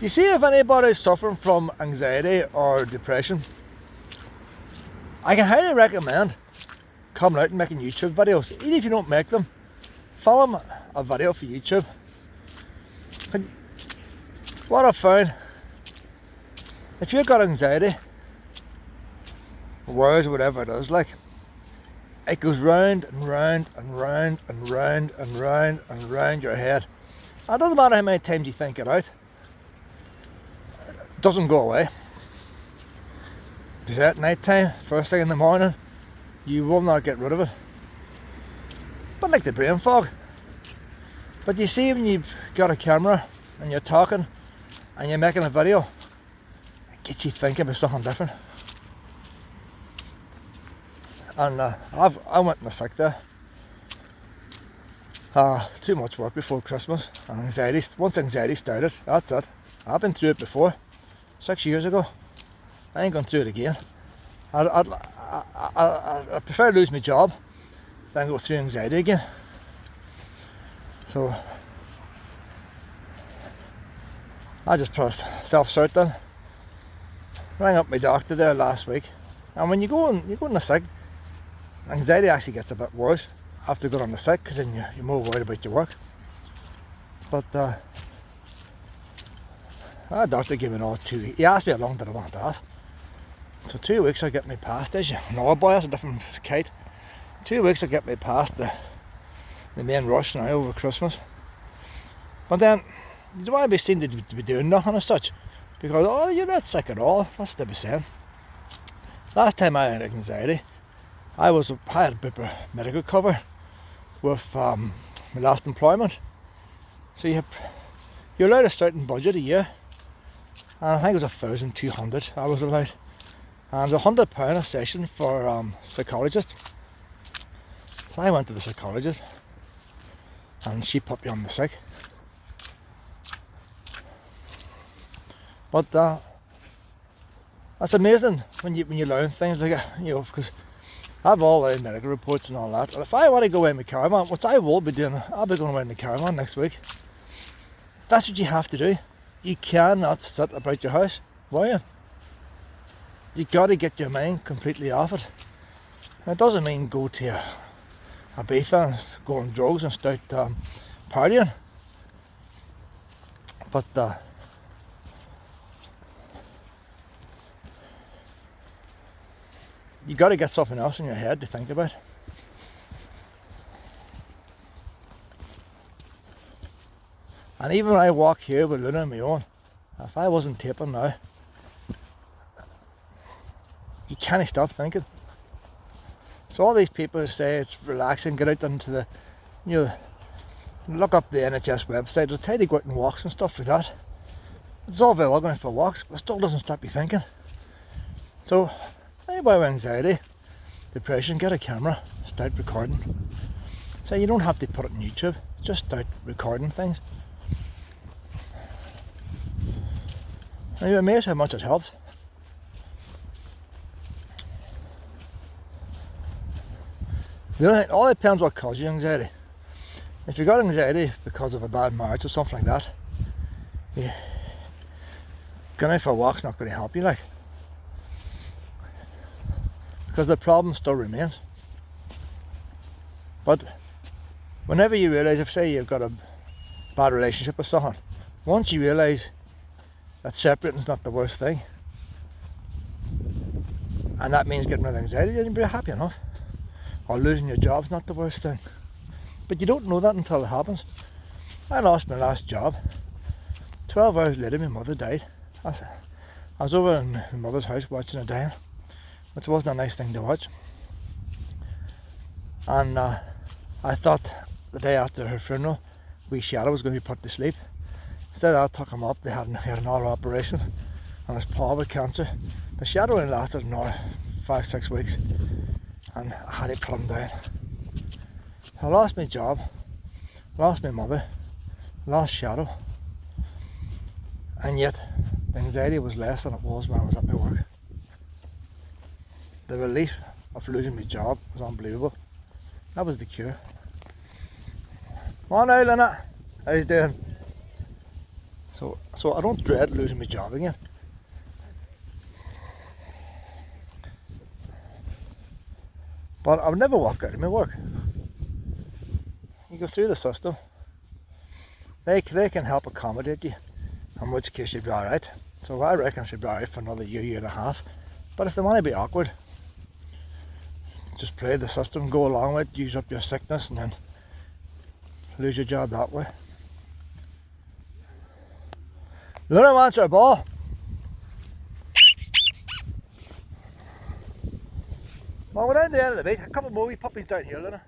you see, if anybody's suffering from anxiety or depression, I can highly recommend coming out and making YouTube videos. Even if you don't make them, film a video for YouTube. What I've found, if you've got anxiety, worries, whatever it is, like, it goes round and round and round and round and round and round your head. It doesn't matter how many times you think it out, it doesn't go away. Because at night time, first thing in the morning, you will not get rid of it. But like the brain fog. But you see, when you've got a camera and you're talking and you're making a video, it gets you thinking about something different. And I went in the sick there. Too much work before Christmas, and anxiety. Once anxiety started, that's it. I've been through it before, 6 years ago. I ain't going through it again. I prefer to lose my job than go through anxiety again. So I just put a self-cert in. Rang up my doctor there last week, and when you go on the sick, anxiety actually gets a bit worse after going on the sick, because then you're more worried about your work. But our doctor gave me an all 2 weeks. He asked me how long did I want to have. So 2 weeks I get me past this. No boy, that's a different kite. 2 weeks I get me past the main rush now over Christmas. But then you don't want to be seen to be doing nothing as such, because oh, you're not sick at all. That's what they be saying. Last time I had anxiety, I had a bit of medical cover with my last employment. So you're allowed a certain budget a year, and I think it was 1,200 I was allowed, and £100 a session for psychologist. So I went to the psychologist, and she put me on the sick. But that's amazing when you learn things like that, because I have all the medical reports and all that. And if I want to go away in my caravan, which I will be doing, I'll be going away in the caravan next week. That's what you have to do. You cannot sit about your house worrying. You got to get your mind completely off it. And it doesn't mean go to Ibiza and go on drugs and start partying. But you got to get something else in your head to think about. And even when I walk here with Luna on my own, if I wasn't taping now, you can't stop thinking. So all these people who say it's relaxing, get out into the, look up the NHS website, they'll tell you to go out and walks and stuff like that. It's all very well going for walks, but it still doesn't stop you thinking. So anybody with anxiety, depression, get a camera, start recording. So you don't have to put it on YouTube, just start recording things. And you're amazed how much it helps. All depends what causes you anxiety. If you've got anxiety because of a bad marriage or something like that, going out for a walk's not going to help you, like. Because the problem still remains. But whenever you realise, if say you've got a bad relationship with someone, once you realise that separating's not the worst thing, and that means getting rid of anxiety, then you'll be happy enough. Or losing your job's not the worst thing. But you don't know that until it happens. I lost my last job. 12 hours later my mother died. I was over in my mother's house watching her dying, which wasn't a nice thing to watch. And I thought the day after her funeral, wee Shadow was going to be put to sleep. Instead I took him up, he had another operation on his paw with cancer. The Shadow only lasted another 5-6 weeks, and I had to put him down. I lost my job, lost my mother, lost Shadow, and yet the anxiety was less than it was when I was at my work. The relief of losing my job was unbelievable. That was the cure. Come on now, Lynette. How you doing? So I don't dread losing my job again. But I would never walk out of my work. You go through the system. They can help accommodate you, in which case you'd be alright. So I reckon I should be alright for another year and a half. But if they want to be awkward, just play the system, go along with it, use up your sickness and then lose your job that way. Luna wants her ball. Well, we're down to the end of the beat. A couple more wee puppies down here, Luna.